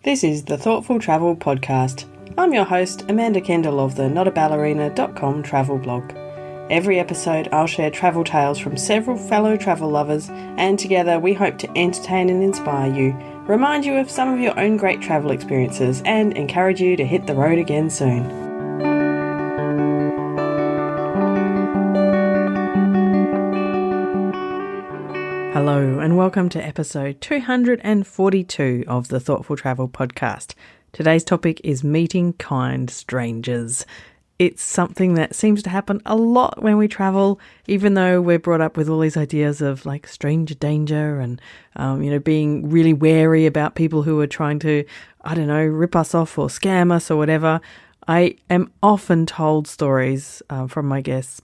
This is the Thoughtful Travel Podcast. I'm your host, Amanda Kendall of the notaballerina.com travel blog. Every episode I'll share travel tales from several fellow travel lovers, and together we hope to entertain and inspire you, remind you of some of your own great travel experiences, and encourage you to hit the road again soon. Hello and welcome to episode 242 of the Thoughtful Travel Podcast. Today's topic is meeting kind strangers. It's something that seems to happen a lot when we travel, even though we're brought up with all these ideas of like stranger danger and, being really wary about people who are trying to, rip us off or scam us or whatever. I am often told stories by my guests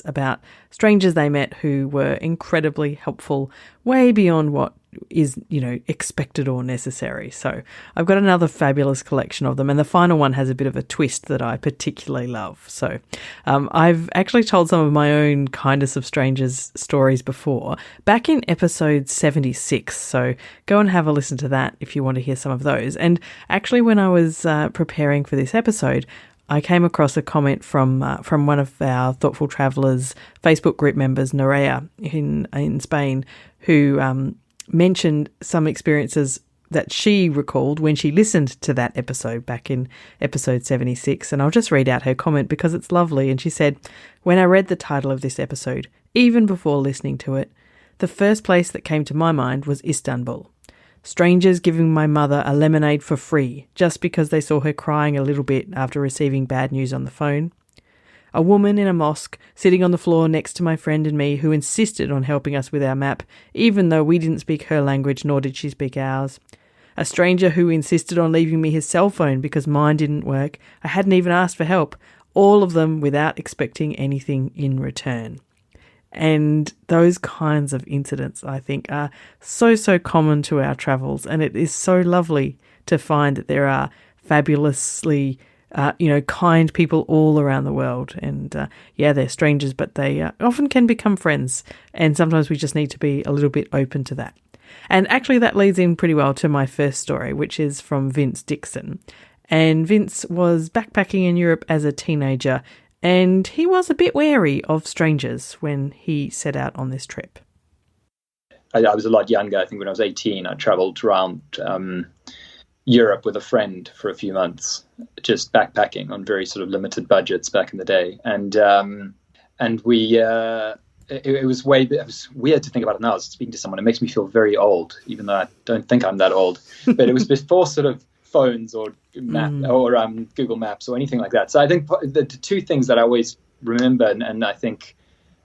about strangers they met who were incredibly helpful, way beyond what is, expected or necessary. So I've got another fabulous collection of them, and the final one has a bit of a twist that I particularly love. So I've actually told some of my own kindness of strangers stories before, back in episode 76. So go and have a listen to that if you want to hear some of those. And actually, when I was preparing for this episode, I came across a comment from one of our Thoughtful Travellers Facebook group members, Nerea, in Spain, who mentioned some experiences that she recalled when she listened to that episode back in episode 76. And I'll just read out her comment because it's lovely. And she said, "When I read the title of this episode, even before listening to it, the first place that came to my mind was Istanbul. Strangers giving my mother a lemonade for free just because they saw her crying a little bit after receiving bad news on the phone. A woman in a mosque sitting on the floor next to my friend and me who insisted on helping us with our map, even though we didn't speak her language nor did she speak ours. A stranger who insisted on leaving me his cell phone because mine didn't work. I hadn't even asked for help. All of them without expecting anything in return." And those kinds of incidents, I think, are so common to our travels. And it is so lovely to find that there are fabulously kind people all around the world. And they're strangers, but they often can become friends. And sometimes we just need to be a little bit open to that. And actually that leads in pretty well to my first story, which is from Vince Dickson. And Vince was backpacking in Europe as a teenager, and he was a bit wary of strangers when he set out on this trip. I was a lot younger. I think when I was 18, I travelled around Europe with a friend for a few months, just backpacking on very sort of limited budgets back in the day. And we it was weird to think about it now. I was speaking to someone. It makes me feel very old, even though I don't think I'm that old. But it was before sort of phones or Google Maps or anything like that. So I think the two things that I always remember, and I think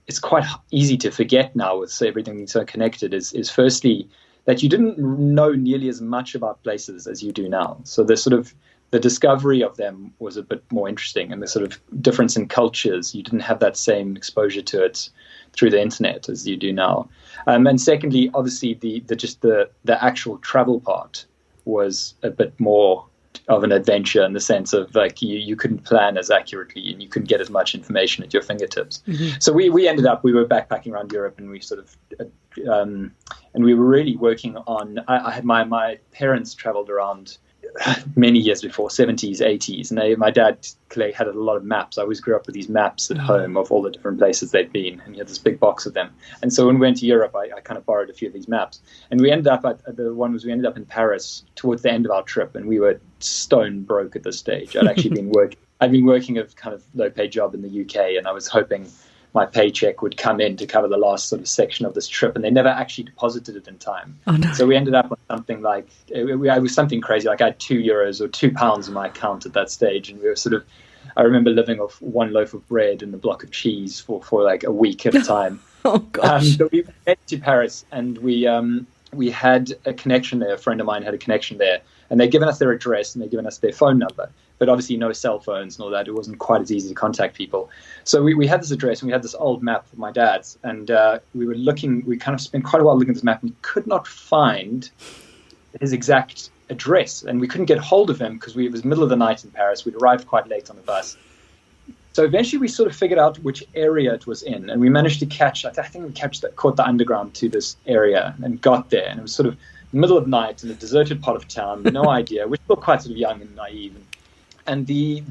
it's quite easy to forget now with everything being so connected, is firstly that you didn't know nearly as much about places as you do now. So the discovery of them was a bit more interesting, and the sort of difference in cultures, you didn't have that same exposure to it through the internet as you do now. And secondly, obviously the actual travel part was a bit more of an adventure in the sense of like you couldn't plan as accurately and you couldn't get as much information at your fingertips. Mm-hmm. So we were backpacking around Europe, and we sort of and we were really working on. I had my parents traveled around many years before, 70s, 80s, and my dad had a lot of maps. I always grew up with these maps at home of all the different places they'd been, and he had this big box of them. And so when we went to Europe, I kind of borrowed a few of these maps, and we ended up we ended up in Paris towards the end of our trip, and we were stone broke at this stage. I'd actually been working a kind of low-paid job in the UK, and I was hoping my paycheck would come in to cover the last sort of section of this trip, and they never actually deposited it in time. Oh, no. So we ended up with something like, it was something crazy, like I had €2 or £2 in my account at that stage, and we were sort of, I remember living off one loaf of bread and a block of cheese for like a week at a time. Oh, gosh. So we went to Paris, and we had a connection there. A friend of mine had a connection there, and they'd given us their address and they'd given us their phone number. But obviously no cell phones and all that. It wasn't quite as easy to contact people. So we had this address, and we had this old map of my dad's, and we kind of spent quite a while looking at this map, and we could not find his exact address, and we couldn't get hold of him because it was middle of the night in Paris. We'd arrived quite late on the bus. So eventually we sort of figured out which area it was in, and we managed to caught the underground to this area and got there, and it was sort of middle of the night in a deserted part of town, no idea. We're still quite sort of young and naive, and we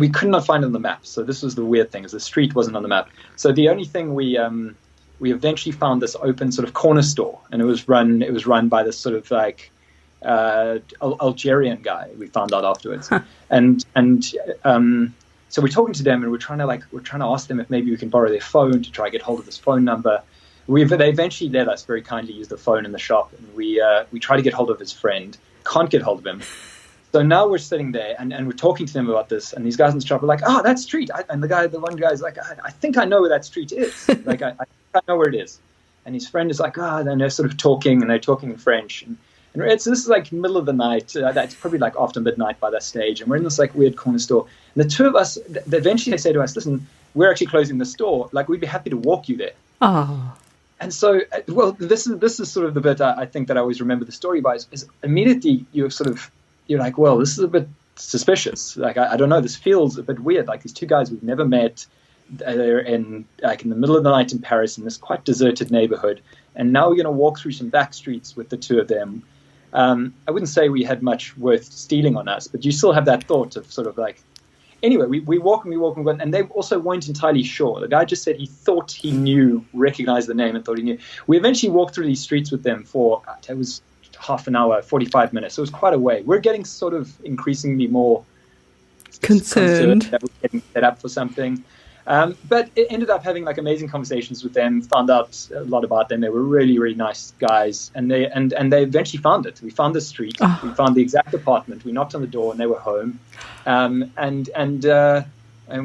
could not find it on the map. So this was the weird thing, is the street wasn't on the map. So the only thing we eventually found this open sort of corner store, and it was run by this sort of like Algerian guy. We found out afterwards, and so we're talking to them, and we're trying to ask them if maybe we can borrow their phone to try to get hold of this phone number. They eventually let us very kindly use the phone in the shop, and we try to get hold of his friend. Can't get hold of him. So now we're sitting there, and we're talking to them about this, and these guys in the shop are like, "Oh, that street," and the one guy's like, "I think I know where that street is. Like, I know where it is." And his friend is like, and they're sort of talking, and they're talking in French, and this is like middle of the night. That's probably like after midnight by that stage, and we're in this like weird corner store. And the two of us, eventually they say to us, "Listen, we're actually closing the store. Like, we'd be happy to walk you there." Oh. And so, well, this is sort of the bit I think that I always remember the story by is immediately you're like, well, this is a bit suspicious. Like, I don't know, this feels a bit weird. Like, these two guys we've never met, they're in the middle of the night in Paris in this quite deserted neighborhood, and now we're going to walk through some back streets with the two of them. I wouldn't say we had much worth stealing on us, but you still have that thought of sort of like, anyway, we walk and they also weren't entirely sure. The guy just said he thought he recognized the name and thought he knew. We eventually walked through these streets with them for, it was half an hour, 45 minutes. So it was quite a way. We're getting sort of increasingly more concerned that we're getting set up for something. But it ended up having like amazing conversations with them, found out a lot about them. They were really, really nice guys. And they eventually found it. We found the street. Oh. We found the exact apartment. We knocked on the door and they were home. And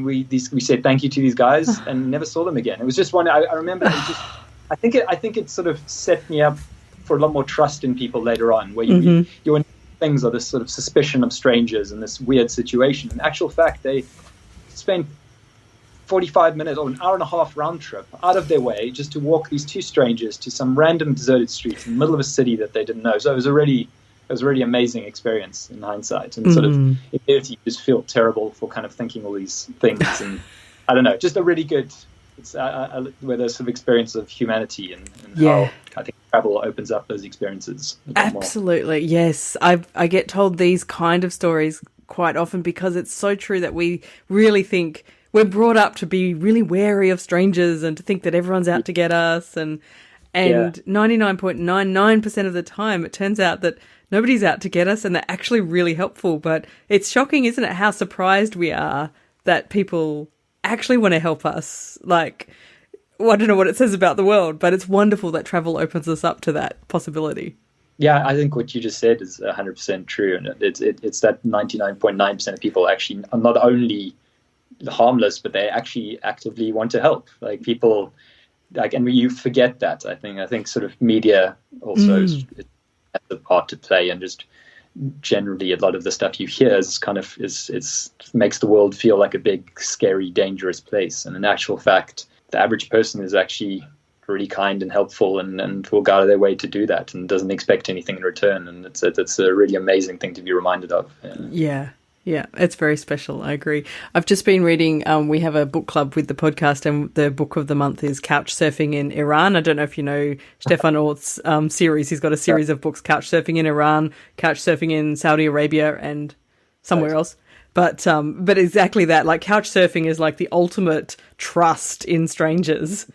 we said thank you to these guys and never saw them again. It was just one, I remember, I think it sort of set me up for a lot more trust in people later on, where your things are this sort of suspicion of strangers in this weird situation. In actual fact, they spent 45 minutes or an hour and a half round trip out of their way just to walk these two strangers to some random deserted streets in the middle of a city that they didn't know. So it was a really amazing experience in hindsight, and sort of immediately you just feel terrible for kind of thinking all these things. And I don't know, just a really good, it's where there's sort of experience of humanity and how I think travel opens up those experiences a bit more. Absolutely, yes. I get told these kind of stories quite often because it's so true that we really think we're brought up to be really wary of strangers and to think that everyone's out to get us, and 99.99% of the time it turns out that nobody's out to get us and they're actually really helpful. But it's shocking, isn't it, how surprised we are that people actually want to help us. Like, well, I don't know what it says about the world, but it's wonderful that travel opens us up to that possibility. Yeah, I think what you just said is 100% true, and it's that 99.9% of people actually are not only harmless, but they actually actively want to help. Like, people, like, and you forget that. I think sort of media also has a part to play, and just generally a lot of the stuff you hear is kind of makes the world feel like a big, scary, dangerous place. And in actual fact, the average person is actually really kind and helpful and will go out of their way to do that and doesn't expect anything in return. And it's a really amazing thing to be reminded of. Yeah, it's very special. I agree. I've just been reading, we have a book club with the podcast, and the book of the month is Couch Surfing in Iran. I don't know if you know Stefan Ort's series. He's got a series of books, Couch Surfing in Iran, Couch Surfing in Saudi Arabia and somewhere else. But exactly that, like, couch surfing is like the ultimate trust in strangers.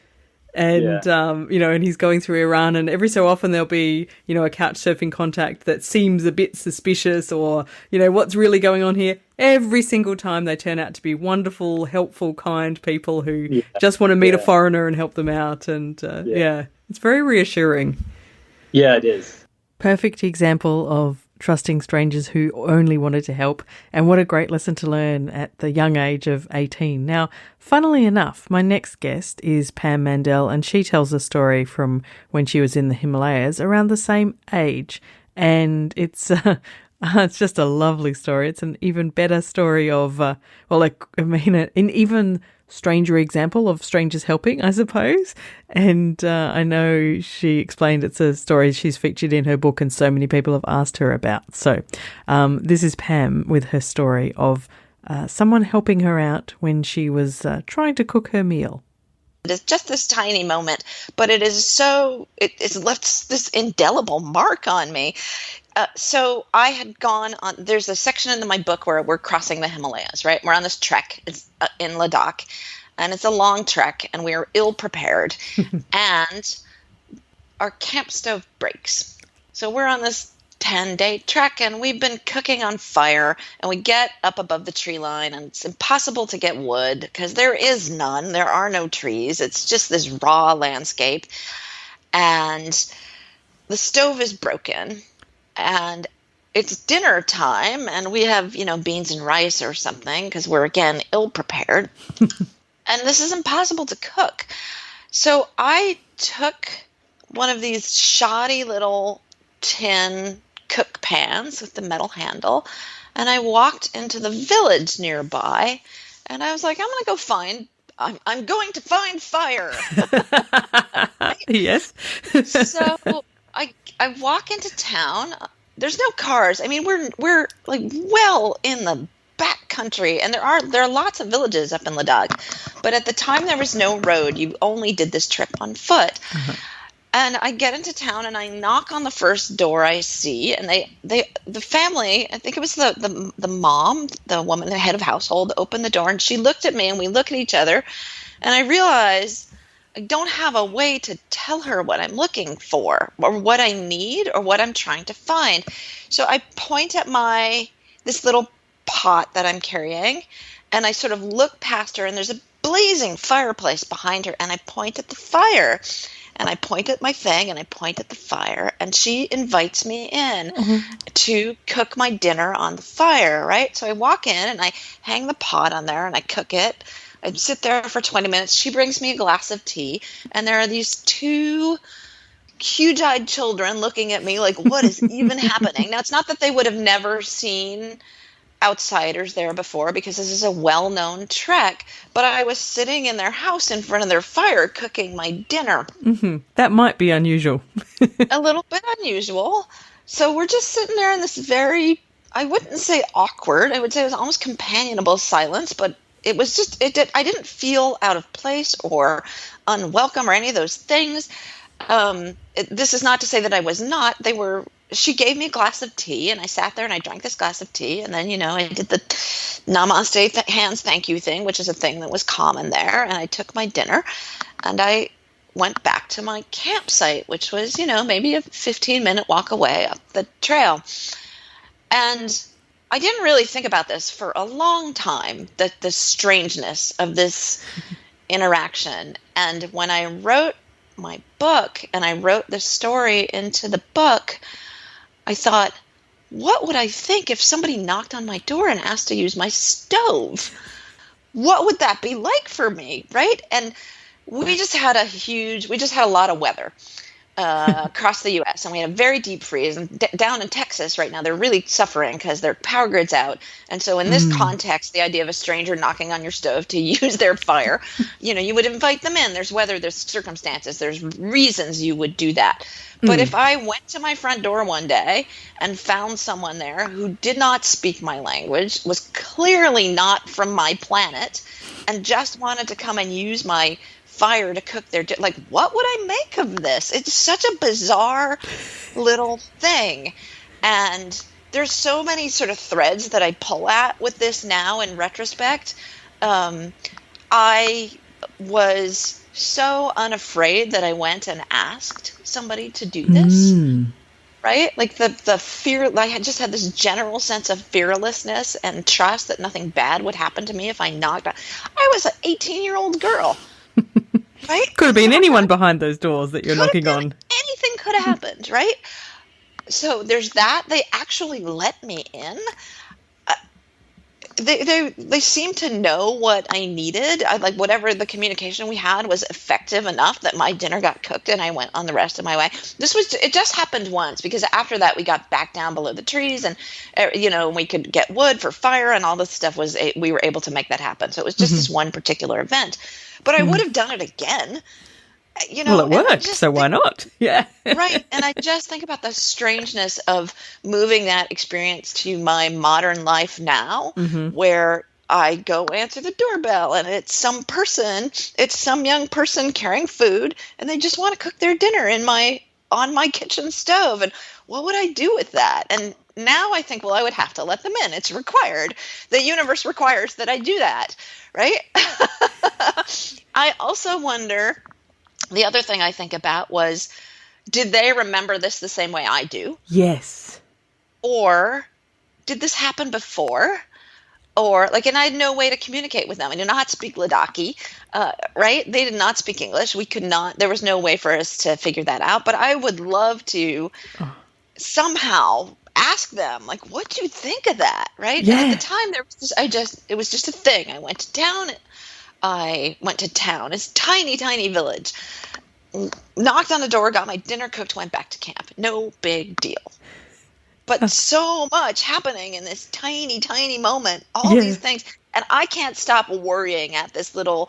And, and he's going through Iran, and every so often there'll be, a couch surfing contact that seems a bit suspicious, or, what's really going on here. Every single time they turn out to be wonderful, helpful, kind people who just want to meet a foreigner and help them out. And, it's very reassuring. Yeah, it is. Perfect example of trusting strangers who only wanted to help, and what a great lesson to learn at the young age of 18. Now, funnily enough, my next guest is Pam Mandel, and she tells a story from when she was in the Himalayas around the same age, and it's just a lovely story. It's an even better story of, an even stranger example of strangers helping, I suppose. And I know she explained it's a story she's featured in her book and so many people have asked her about. So this is Pam with her story of someone helping her out when she was trying to cook her meal. It is just this tiny moment, but it's left this indelible mark on me. So I had gone on, there's a section in my book where we're crossing the Himalayas, right? We're on this trek. It's in Ladakh, and it's a long trek, and we are ill prepared. And our camp stove breaks. So we're on this 10-day trek, and we've been cooking on fire, and we get up above the tree line, and it's impossible to get wood because there is none. There are no trees. It's just this raw landscape. And the stove is broken. And it's dinner time, and we have, beans and rice or something because we're, again, ill-prepared. And this is impossible to cook. So I took one of these shoddy little tin cook pans with the metal handle, and I walked into the village nearby, and I was like, I'm going to find fire. Yes. So I walk into town. There's no cars. I mean, we're like well in the back country, and there are lots of villages up in Ladakh, but at the time there was no road. You only did this trip on foot. Uh-huh. And I get into town, and I knock on the first door I see, and the family, I think it was the mom, the woman, the head of household, opened the door, and she looked at me, and we look at each other, and I realize I don't have a way to tell her what I'm looking for or what I need or what I'm trying to find. So I point at this little pot that I'm carrying, and I sort of look past her, and there's a blazing fireplace behind her, and I point at the fire, and I point at my thing, and I point at the fire, and she invites me in to cook my dinner on the fire, right? So I walk in, and I hang the pot on there, and I cook it. I sit there for 20 minutes. She brings me a glass of tea, and there are these two huge-eyed children looking at me like, what is even happening? Now, it's not that they would have never seen outsiders there before, because this is a well-known trek, but I was sitting in their house in front of their fire cooking my dinner. Mm-hmm. That might be unusual. A little bit unusual. So we're just sitting there in this very, I wouldn't say awkward, I would say it was almost companionable silence, but it was just, I didn't feel out of place or unwelcome or any of those things. This is not to say that I was not. She gave me a glass of tea, and I sat there and I drank this glass of tea, and then, I did the namaste hands thank you thing, which is a thing that was common there, and I took my dinner, and I went back to my campsite, which was, maybe a 15-minute walk away up the trail. And I didn't really think about this for a long time, the strangeness of this interaction. And when I wrote my book, and I wrote the story into the book, I thought, what would I think if somebody knocked on my door and asked to use my stove? What would that be like for me, right? And we just had a lot of weather across the U.S., and we had a very deep freeze. And down in Texas right now, they're really suffering because their power grid's out. And so in this context, the idea of a stranger knocking on your stove to use their fire, you would invite them in. There's weather, there's circumstances, there's reasons you would do that. But if I went to my front door one day and found someone there who did not speak my language, was clearly not from my planet, and just wanted to come and use my fire to cook their dinner, like, what would I make of this? It's such a bizarre little thing. And there's so many sort of threads that I pull at with this now in retrospect. I was so unafraid that I went and asked somebody to do this, right? Like the fear, I had just had this general sense of fearlessness and trust that nothing bad would happen to me if I knocked. I was an 18-year-old girl, right? Could have been anyone behind those doors that you're knocking on. Anything could have happened, right? So there's that. They actually let me in. They seemed to know what I needed. Like whatever the communication we had was effective enough that my dinner got cooked and I went on the rest of my way. It just happened once, because after that we got back down below the trees, and we could get wood for fire, and all this stuff we were able to make that happen. So it was just this one particular event, but I would have done it again. Well, it worked, so why not? Yeah. Right. And I just think about the strangeness of moving that experience to my modern life now, where I go answer the doorbell, and it's some young person carrying food, and they just want to cook their dinner on my kitchen stove. And what would I do with that? And now I think, well, I would have to let them in. It's required. The universe requires that I do that, right? I also wonder, the other thing I think about was, did they remember this the same way I do? Yes. Or did this happen before? Or, like, and I had no way to communicate with them. I did not speak Ladakhi, right? They did not speak English. We could not, there was no way for us to figure that out. But I would love to somehow ask them, like, what do you think of that, right? Yeah. And at the time, it was just a thing. I went to town, it's a tiny, tiny village, knocked on the door, got my dinner cooked, went back to camp. No big deal. But so much happening in this tiny, tiny moment, all these things. And I can't stop worrying at this little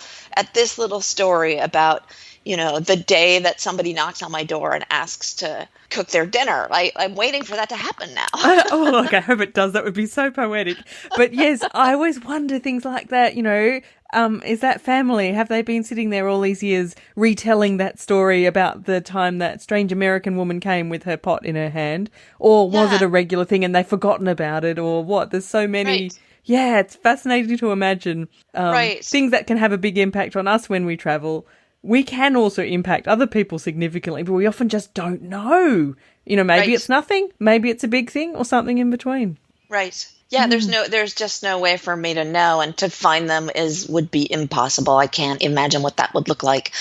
story about, the day that somebody knocks on my door and asks to cook their dinner. I'm waiting for that to happen now. I hope it does. That would be so poetic. But yes, I always wonder things like that, is that family? Have they been sitting there all these years retelling that story about the time that strange American woman came with her pot in her hand? Or was it a regular thing and they've forgotten about it, or what? There's so many. Right. Yeah, it's fascinating to imagine things that can have a big impact on us when we travel. We can also impact other people significantly, but we often just don't know. Maybe it's nothing, maybe it's a big thing, or something in between. Right. Yeah, there's just no way for me to know, and to find them would be impossible. I can't imagine what that would look like.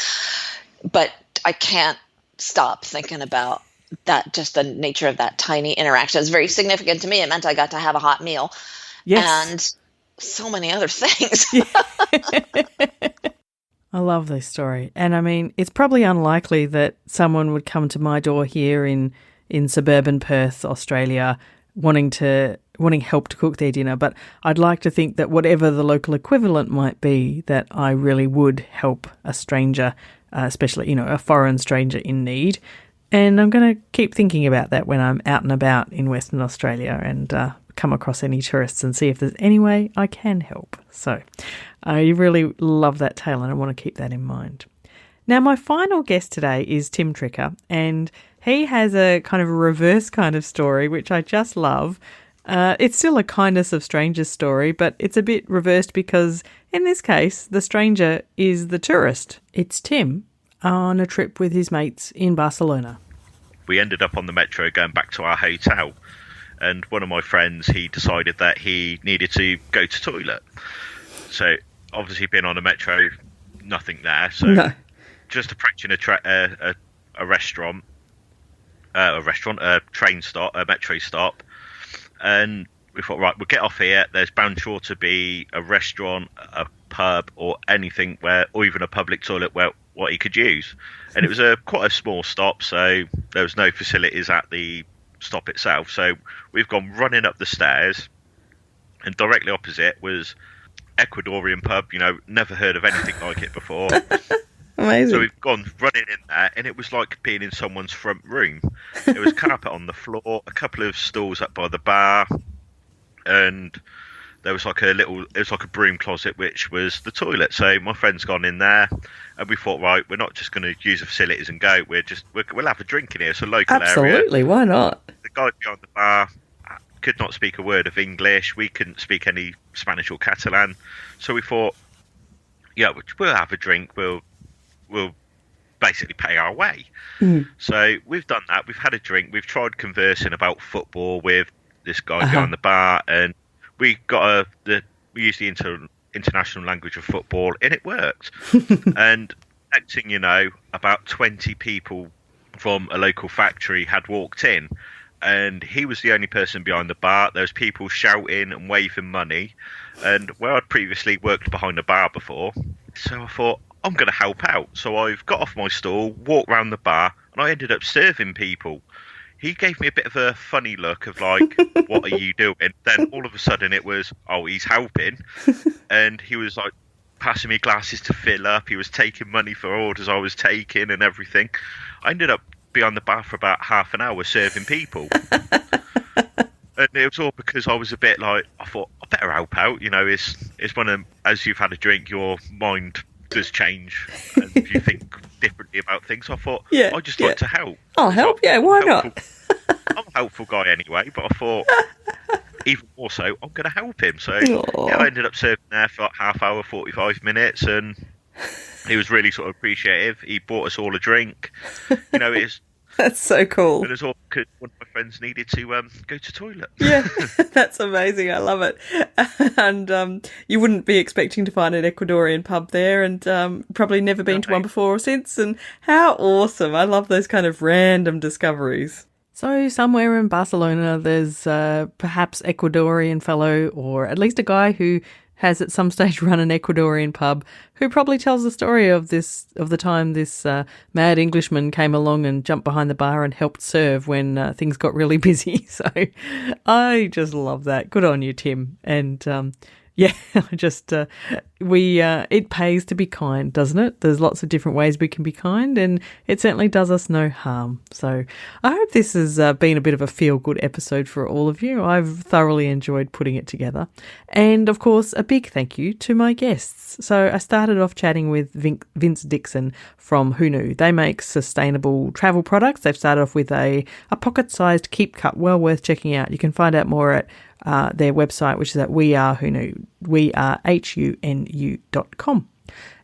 But I can't stop thinking about that, just the nature of that tiny interaction. It's very significant to me. It meant I got to have a hot meal. Yes. And so many other things. I love this story. And I mean, it's probably unlikely that someone would come to my door here in suburban Perth, Australia, wanting help to cook their dinner. But I'd like to think that whatever the local equivalent might be, that I really would help a stranger, especially, a foreign stranger in need. And I'm going to keep thinking about that when I'm out and about in Western Australia and come across any tourists and see if there's any way I can help. So I really love that tale and I want to keep that in mind. Now, my final guest today is Tim Tricker, and he has a kind of a reverse kind of story, which I just love. It's still a kindness of strangers story, but it's a bit reversed because in this case, the stranger is the tourist. It's Tim on a trip with his mates in Barcelona. We ended up on the metro going back to our hotel, and one of my friends, he decided that he needed to go to toilet. So obviously being on a metro, nothing there. So just approaching a restaurant, a train stop, a metro stop, and we thought, right, we'll get off here. There's bound sure to be a restaurant, a pub, or anything or even a public toilet what he could use. And it was quite a small stop, so there was no facilities at the stop itself. So we've gone running up the stairs, and directly opposite was Ecuadorian pub. Never heard of anything like it before. Amazing. So we've gone running in there, and it was like being in someone's front room. There was carpet on the floor, a couple of stools up by the bar, and there was like a broom closet, which was the toilet. So my friend's gone in there, and we thought, right, we're not just going to use the facilities and go. We'll have a drink in here. It's a local area. Absolutely, why not? The guy behind the bar could not speak a word of English. We couldn't speak any Spanish or Catalan. So we thought, yeah, we'll have a drink. We'll basically pay our way. So we've done that. We've had a drink. We've tried conversing about football with this guy behind the bar, and we got we used the international language of football, and it worked. And next thing you know, about 20 people from a local factory had walked in, and he was the only person behind the bar. There was people shouting and waving money, and where I'd previously worked behind a bar before, so I thought, I'm going to help out. So I've got off my stool, walked round the bar, and I ended up serving people. He gave me a bit of a funny look of like, what are you doing? Then all of a sudden it was, oh, he's helping. And he was like passing me glasses to fill up. He was taking money for orders I was taking and everything. I ended up behind the bar for about half an hour serving people. And it was all because I was a bit like, I thought, I'll better help out. It's one of, as you've had a drink, your mind does change and you think differently about things. I thought, I'd just like to help. I'll help, why not? I'm a helpful guy anyway, but I thought, even more so, I'm going to help him. So I ended up serving there for like half hour, 45 minutes, and he was really sort of appreciative. He bought us all a drink. It's That's so cool. It was all because one of my friends needed to go to toilet. Yeah, that's amazing. I love it. And you wouldn't be expecting to find an Ecuadorian pub there, and probably never been to one before or since. And how awesome. I love those kind of random discoveries. So somewhere in Barcelona, there's perhaps Ecuadorian fellow, or at least a guy who has at some stage run an Ecuadorian pub, who probably tells the story of the time this mad Englishman came along and jumped behind the bar and helped serve when things got really busy. So I just love that. Good on you, Tim. And it pays to be kind, doesn't it? There's lots of different ways we can be kind, and it certainly does us no harm. So I hope this has been a bit of a feel-good episode for all of you. I've thoroughly enjoyed putting it together. And, of course, a big thank you to my guests. So I started off chatting with Vince Dickson from Who Knew. They make sustainable travel products. They've started off with a pocket-sized keep cup, well worth checking out. You can find out more at their website, which is at wearehunu.com.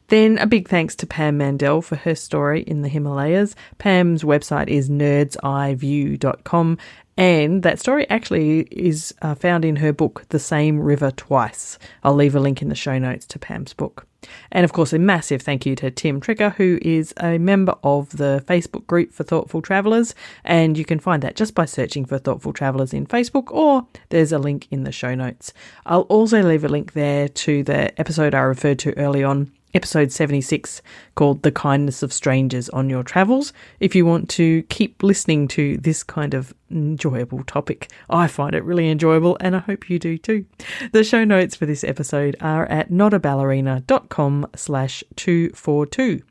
Then a big thanks to Pam Mandel for her story in the Himalayas. Pam's website is nerdseiview.com, and that story actually is found in her book, The Same River Twice. I'll leave a link in the show notes to Pam's book. And of course, a massive thank you to Tim Tricker, who is a member of the Facebook group for Thoughtful Travellers. And you can find that just by searching for Thoughtful Travellers in Facebook, or there's a link in the show notes. I'll also leave a link there to the episode I referred to early on, episode 76, called The Kindness of Strangers on Your Travels, if you want to keep listening to this kind of enjoyable topic. I find it really enjoyable, and I hope you do too. The show notes for this episode are at notaballerina.com/242.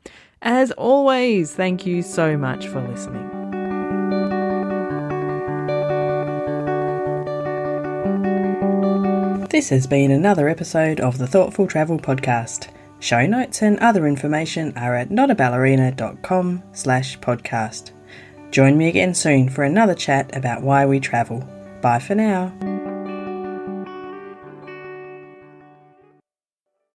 As always, thank you so much for listening. This has been another episode of the Thoughtful Travel Podcast. Show notes and other information are at notaballerina.com/podcast. Join me again soon for another chat about why we travel. Bye for now.